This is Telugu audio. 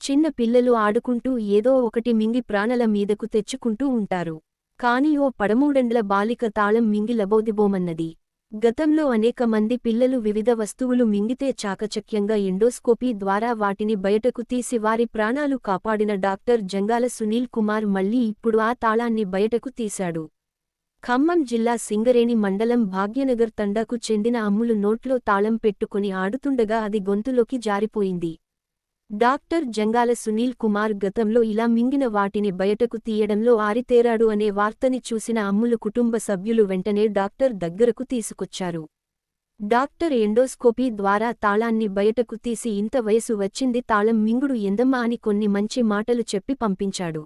చిన్న పిల్లలు ఆడుకుంటూ ఏదో ఒకటి మింగి ప్రాణల మీదకు తెచ్చుకుంటూ ఉంటారు. కాని ఓ 13 బాలిక తాళం మింగి లబోదిబోమన్నది. గతంలో అనేక మంది పిల్లలు వివిధ వస్తువులు మింగితే చాకచక్యంగా ఎండోస్కోపీ ద్వారా వాటిని బయటకు తీసి వారి ప్రాణాలు కాపాడిన డాక్టర్ జంగాల సునీల్ కుమార్ మళ్లీ ఇప్పుడు ఆ తాళాన్ని బయటకు తీశాడు. ఖమ్మం జిల్లా సింగరేణి మండలం భాగ్యనగర్ తండాకు చెందిన అమ్ములు నోట్లో తాళం పెట్టుకుని ఆడుతుండగా అది గొంతులోకి జారిపోయింది. డాక్టర్ జంగాల సునీల్ కుమార్ గతంలో ఇలా మింగిన వాటిని బయటకు తీయడంలో ఆరితేరాడు అనే వార్తని చూసిన అమ్ములు కుటుంబ సభ్యులు వెంటనే డాక్టర్ దగ్గరకు తీసుకొచ్చారు. డాక్టర్ ఎండోస్కోపీ ద్వారా తాళాన్ని బయటకు తీసి ఇంత వయసు వచ్చింది తాళం మింగుడు ఎందమ్మా అని కొన్ని మంచి మాటలు చెప్పి పంపించాడు.